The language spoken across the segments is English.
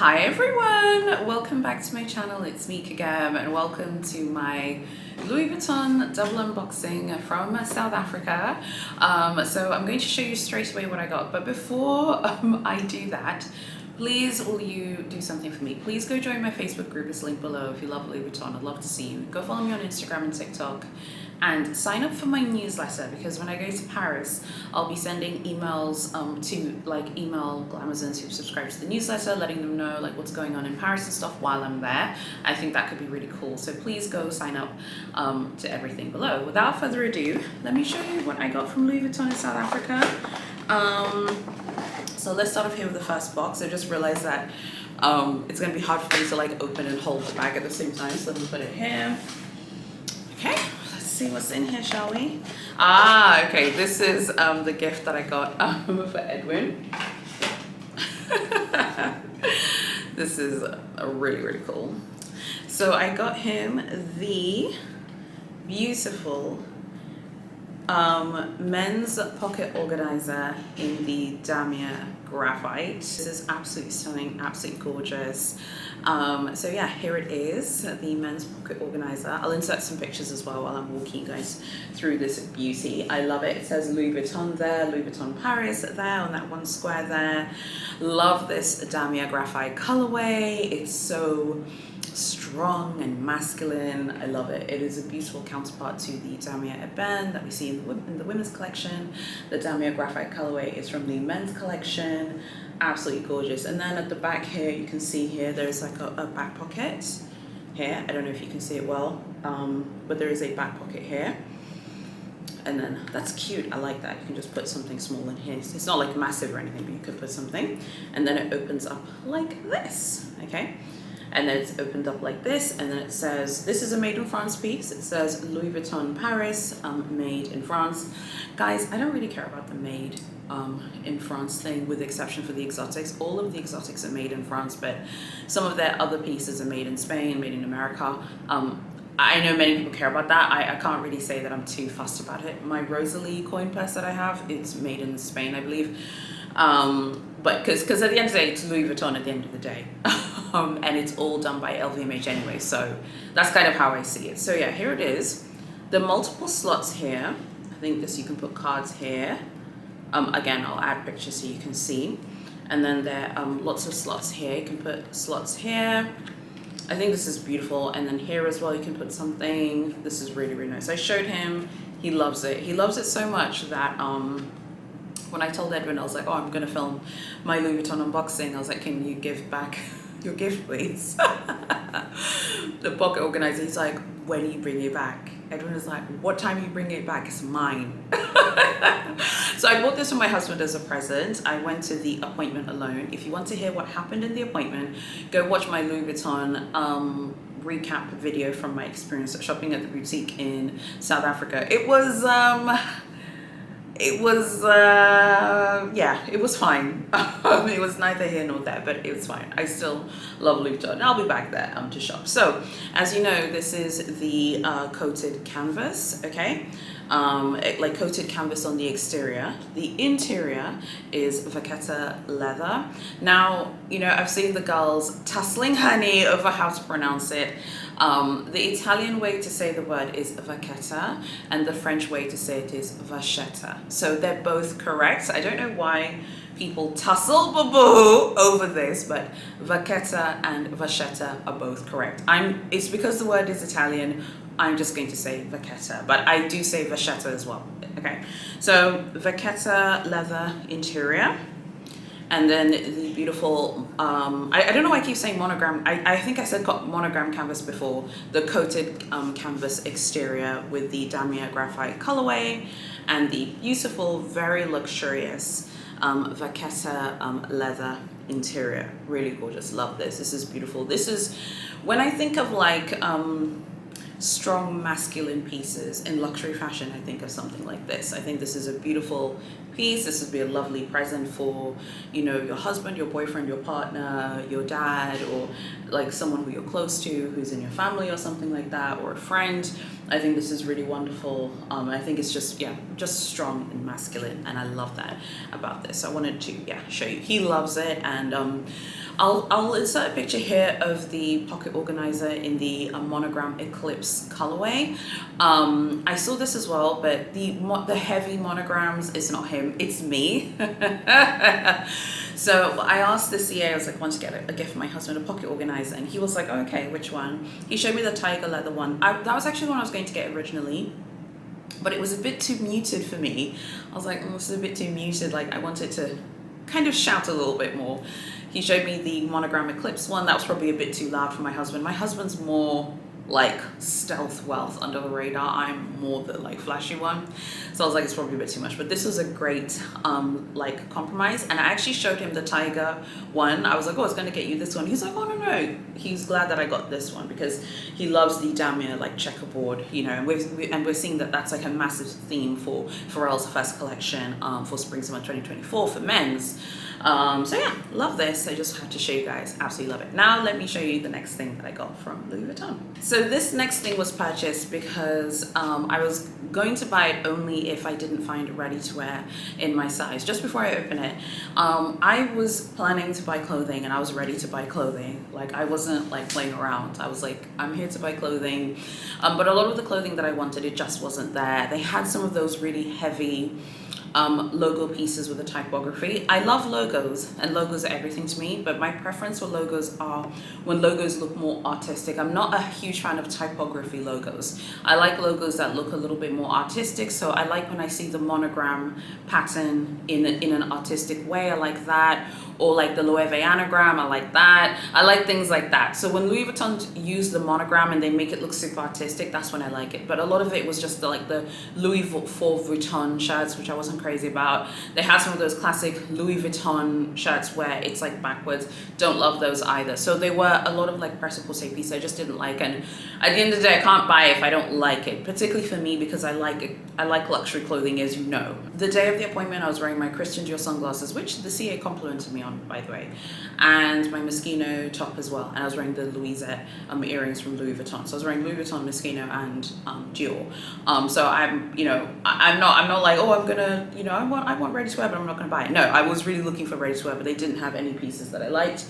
Hi everyone, welcome back to my channel. It's me again, and welcome to my Louis Vuitton double unboxing from South Africa. So I'm going to show you straight away what I got, but before I do that, please will you do something for me? Please go join my Facebook group. It's linked below. If you love Louis Vuitton, I'd love to see you. Go follow me on Instagram and TikTok, and sign up for my newsletter, because when I go to Paris, I'll be sending emails to like email Amazons who subscribe to the newsletter, letting them know like what's going on in Paris and stuff while I'm there. I think that could be really cool. So please go sign up to everything below. Without further ado, let me show you what I got from Louis Vuitton in South Africa. So let's start off here with the first box. I just realized that it's going to be hard for me to like open and hold the bag at the same time. So let me put it here. Okay. See what's in here, shall we? Okay, this is the gift that I got for Edwin. This is really cool. So I got him the beautiful men's pocket organizer in the Damier Graphite. This is absolutely stunning, absolutely gorgeous. So yeah, here it is, the men's pocket organizer. I'll insert some pictures as well while I'm walking you guys through this beauty. I love it. It says Louis Vuitton there, Louis Vuitton Paris there on that one square there. Love this Damier Graphite colorway. It's so strong and masculine. I love it. It is a beautiful counterpart to the Damier Ebene that we see in the women's collection. The Damier Graphite colorway is from the men's collection. Absolutely gorgeous. And then at the back here, you can see here there's like a back pocket here. I don't know if you can see it well, but there is a back pocket here. And then that's cute. I like that. You can just put something small in here. It's not like massive or anything, but you could put something. And then it opens up like this, okay? And then it's opened up like this, and then it says, this is a made in France piece. It says Louis Vuitton Paris, made in France. Guys, I don't really care about the made in France thing, with the exception for the exotics. All of the exotics are made in France, but some of their other pieces are made in Spain, made in America. I know many people care about that. I can't really say that I'm too fussed about it. My Rosalie coin purse that I have, it's made in Spain, I believe. But because at the end of the day, it's Louis Vuitton at the end of the day. And it's all done by LVMH anyway, so that's kind of how I see it. So yeah, here it is. The multiple slots here. I think this, you can put cards here. Again, I'll add pictures so you can see. And then there are lots of slots here. You can put slots here. I think this is beautiful. And then here as well, you can put something. This is really nice. I showed him. He loves it. He loves it so much that when I told Edwin, I was like, oh, I'm going to film my Louis Vuitton unboxing. I was like, can you give back your gift, please? The pocket organizer. He's like, when do you bring it back? Edwin is like, what time you bring it back? It's mine. So I bought this for my husband as a present. I went to the appointment alone. If you want to hear what happened in the appointment, go watch my Louis Vuitton recap video from my experience shopping at the boutique in South Africa. It was yeah, it was fine. It was neither here nor there, but it was fine. I still love Louis Vuitton. I'll be back there to shop. So as you know, this is the coated canvas, okay? Like coated canvas on the exterior. The interior is vachetta leather. Now, you know, I've seen the girls tussling honey over how to pronounce it. The Italian way to say the word is vachetta, and the French way to say it is vachetta. So they're both correct. I don't know why people tussle boo-boo over this, but vachetta and vachetta are both correct. It's because the word is Italian, I'm just going to say vachetta, but I do say vachetta as well. Okay, so vachetta leather interior. And then the beautiful, I don't know why I keep saying monogram. I think I said monogram canvas before. The coated canvas exterior with the Damier Graphite colorway, and the beautiful, very luxurious vachetta leather interior. Really gorgeous. Love this. This is beautiful. This is, when I think of like strong masculine pieces in luxury fashion, I think of something like this. I think this is a beautiful piece. This would be a lovely present for, you know, your husband, your boyfriend, your partner, your dad, or like someone who you're close to, who's in your family or something like that, or a friend. I think this is really wonderful. I think it's just, yeah, just strong and masculine, and I love that about this. So I wanted to, yeah, show you. He loves it, and I'll insert a picture here of the pocket organizer in the monogram Eclipse colorway. I saw this as well, but the heavy monograms is not him, it's me. So I asked the CA, I was like, I want to get a gift for my husband, a pocket organizer, and he was like, oh, okay, which one? He showed me the tiger leather one. That was actually the one I was going to get originally, but it was a bit too muted for me. I was like, oh, this is a bit too muted, like I wanted to kind of shout a little bit more. He showed me the monogram Eclipse one. That was probably a bit too loud for my husband. My husband's more like stealth wealth, under the radar. I'm more the like flashy one, so I was like, it's probably a bit too much, but this was a great like compromise. And I actually showed him the tiger one. I was like, oh, I was going to get you this one. He's like, oh no, he's glad that I got this one because he loves the Damier like checkerboard, you know, and we're seeing that that's like a massive theme for Pharrell's first collection for spring summer 2024 for men's. So yeah, love this. I just had to show you guys, absolutely love it. Now let me show you the next thing that I got from Louis Vuitton. So this next thing was purchased because I was going to buy it only if I didn't find ready to wear in my size. Just before I open it, I was planning to buy clothing and I was ready to buy clothing. Like I wasn't like playing around. I was like, I'm here to buy clothing. But a lot of the clothing that I wanted, it just wasn't there. They had some of those really heavy logo pieces with the typography. I love logos and logos are everything to me, but my preference for logos are when logos look more artistic. I'm not a huge fan of typography logos. I like logos that look a little bit more artistic, so I like when I see the monogram pattern in an artistic way. I like that. Or like the Loewe anagram, I like that. I like things like that. So when Louis Vuitton use the monogram and they make it look super artistic, that's when I like it. But a lot of it was just the Louis Vuitton shirts, which I wasn't crazy about. They had some of those classic Louis Vuitton shirts where it's like backwards. Don't love those either. So they were a lot of like prêt-à-porter pieces I just didn't like. And at the end of the day, I can't buy it if I don't like it, particularly for me because I like luxury clothing, as you know. The day of the appointment, I was wearing my Christian Dior sunglasses, which the CA complimented me on, by the way, and my Moschino top as well. And I was wearing the Louise earrings from Louis Vuitton. So I was wearing Louis Vuitton, Moschino, and Dior. So I'm not like, oh, I'm gonna, I want ready to wear, but I'm not gonna buy it. No, I was really looking for ready to wear, but they didn't have any pieces that I liked.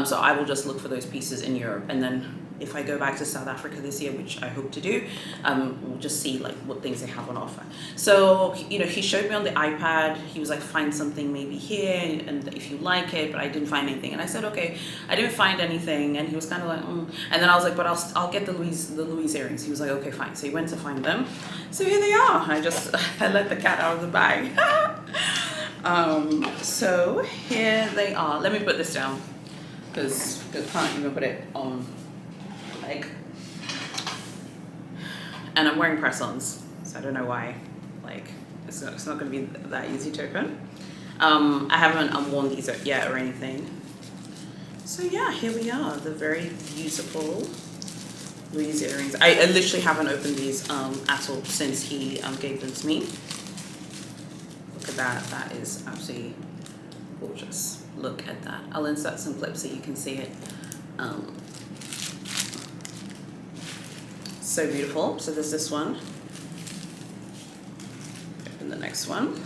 So I will just look for those pieces in Europe, and then if I go back to South Africa this year, which I hope to do, we'll just see like what things they have on offer. So, he showed me on the iPad, he was like, find something maybe here, and if you like it, but I didn't find anything. And I said, okay, I didn't find anything. And he was kind of like, And then I was like, but I'll get the Louise earrings. He was like, okay, fine. So he went to find them. So here they are. I let the cat out of the bag. So here they are. Let me put this down because I can't even put it on. And I'm wearing press-ons, so I don't know why. Like, it's not going to be that easy to open. I haven't worn these yet or anything. So yeah, here we are, the very beautiful Louise earrings. I literally haven't opened these at all since he gave them to me. Look at that. That is absolutely gorgeous. Look at that. I'll insert some clips so you can see it. So beautiful. So there's this one. And the next one.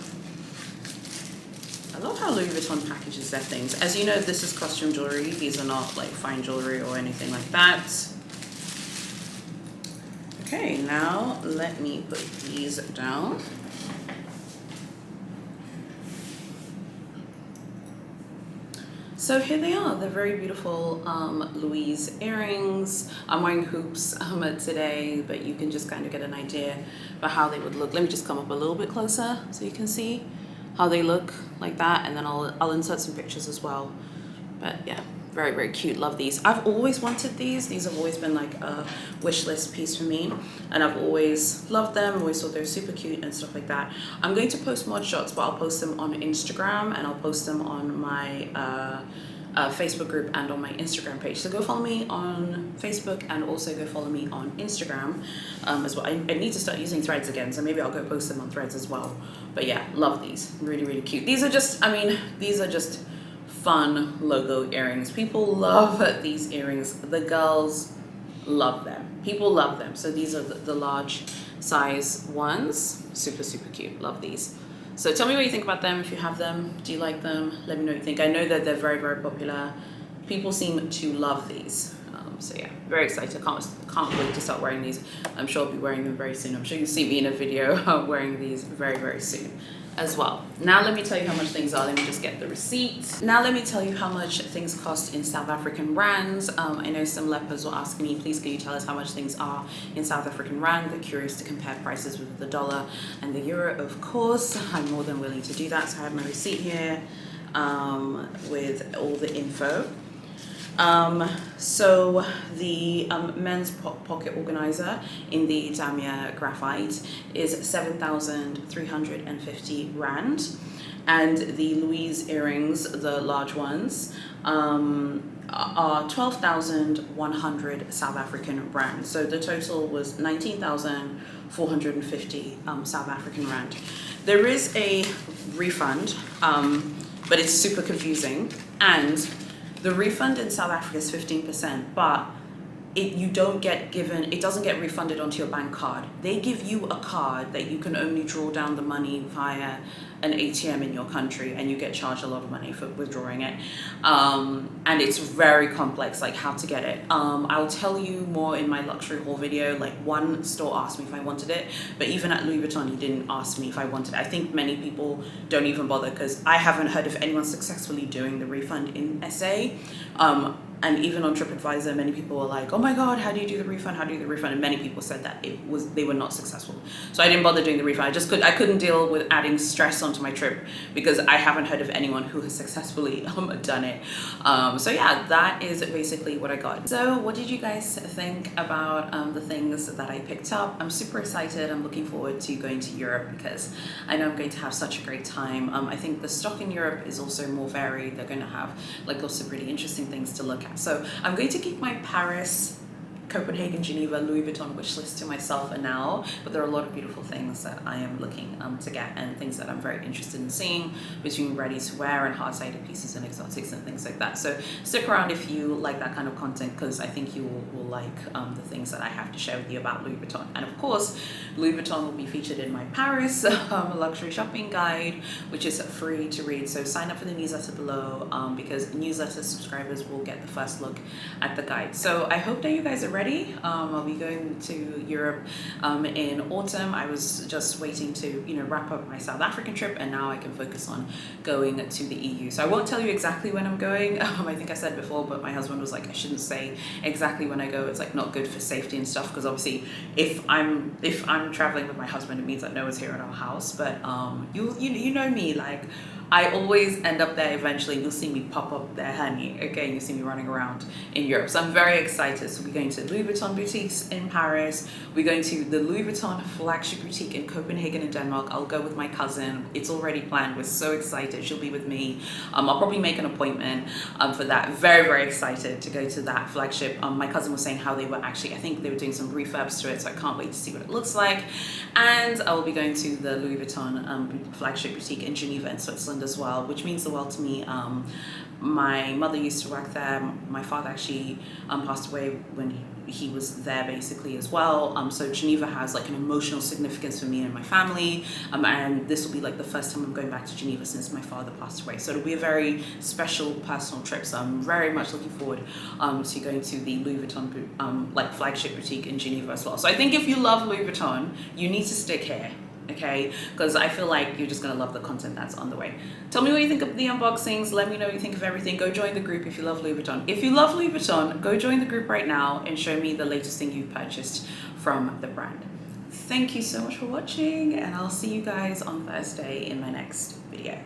I love how Louis Vuitton packages their things. As you know, this is costume jewelry. These are not like fine jewelry or anything like that. Okay, now let me put these down. So here they are, the very beautiful Louise earrings. I'm wearing hoops today, but you can just kind of get an idea about how they would look. Let me just come up a little bit closer so you can see how they look like that, and then I'll insert some pictures as well. But yeah, very, very cute. Love these. I've always wanted these. These have always been like a wish list piece for me, and I've always loved them. Always thought they're super cute and stuff like that. I'm going to post mod shots, but I'll post them on Instagram, and I'll post them on my Facebook group and on my Instagram page. So go follow me on Facebook and also go follow me on Instagram as well. I need to start using Threads again, so maybe I'll go post them on Threads as well. But yeah, love these. Really, really cute. These are just, these are just fun logo earrings. People love these earrings. The girls love them. People love them. So these are the large size ones. Super, super cute. Love these. So tell me what you think about them. If you have them, do you like them? Let me know what you think. I know that they're very, very popular people seem to love these. So yeah, very excited. Can't wait to start wearing these. I'm sure I'll be wearing them very soon. I'm sure you'll see me in a video wearing these very, very soon as well. Now let me tell you how much things are. Let me just get the receipt. Now let me tell you how much things cost in South African rands. I know some lepers were asking me, please can you tell us how much things are in South African rand? They're curious to compare prices with the dollar and the euro, of course. I'm more than willing to do that. So I have my receipt here with all the info. So the men's pocket organizer in the Damier Graphite is 7,350 rand, and the Louise earrings, the large ones, are 12,100 South African rand. So the total was 19,450 South African rand. There is a refund, but it's super confusing, and the refund in South Africa is 15%, but it doesn't get refunded onto your bank card. They give you a card that you can only draw down the money via an ATM in your country, and you get charged a lot of money for withdrawing it. And it's very complex, like how to get it. I'll tell you more in my luxury haul video. Like, one store asked me if I wanted it, but even at Louis Vuitton, he didn't ask me if I wanted it. I think many people don't even bother because I haven't heard of anyone successfully doing the refund in SA. And even on TripAdvisor, many people were like, oh my God, how do you do the refund? How do you do the refund? And many people said that they were not successful. So I didn't bother doing the refund. I couldn't deal with adding stress onto my trip because I haven't heard of anyone who has successfully done it. So yeah, that is basically what I got. So what did you guys think about the things that I picked up? I'm super excited. I'm looking forward to going to Europe because I know I'm going to have such a great time. I think the stock in Europe is also more varied. They're going to have like lots of really interesting things to look at. So I'm going to keep my Paris, Copenhagen, Geneva, Louis Vuitton wish list to myself for now, but there are a lot of beautiful things that I am looking to get, and things that I'm very interested in seeing between ready to wear and hard-sided pieces and exotics and things like that. So stick around if you like that kind of content, because I think you will like the things that I have to share with you about Louis Vuitton. And of course, Louis Vuitton will be featured in my Paris luxury shopping guide, which is free to read. So sign up for the newsletter below because newsletter subscribers will get the first look at the guide. So I hope that you guys are ready. I'll be going to Europe in autumn. I was just waiting to wrap up my South African trip, and now I can focus on going to the EU. So I won't tell you exactly when I'm going. I think I said before, but my husband was like, I shouldn't say exactly when I go. It's like not good for safety and stuff, because obviously if I'm traveling with my husband, it means that Noah's here at our house. But you know me, like I always end up there eventually. You'll see me pop up there, honey. Okay, you see me running around in Europe. So I'm very excited. So we're going to Louis Vuitton boutiques in Paris. We're going to the Louis Vuitton flagship boutique in Copenhagen in Denmark. I'll go with my cousin. It's already planned. We're so excited. She'll be with me. I'll probably make an appointment for that. Very, very excited to go to that flagship. My cousin was saying how they were actually, I think they were doing some refurbs to it. So I can't wait to see what it looks like. And I will be going to the Louis Vuitton flagship boutique in Geneva in Switzerland as well, which means the world to me. My mother used to work there. My father actually passed away when he was there basically as well. So Geneva has like an emotional significance for me and my family. And this will be like the first time I'm going back to Geneva since my father passed away. So it'll be a very special personal trip. So I'm very much looking forward to going to the Louis Vuitton like flagship boutique in Geneva as well. So I think if you love Louis Vuitton, you need to stick here. Okay, because I feel like you're just gonna love the content that's on the way. Tell me what you think of the unboxings. Let me know what you think of everything. Go join the group if you love Louis Vuitton. If you love Louis Vuitton, go join the group right now and show me the latest thing you've purchased from the brand. Thank you so much for watching, and I'll see you guys on Thursday in my next video.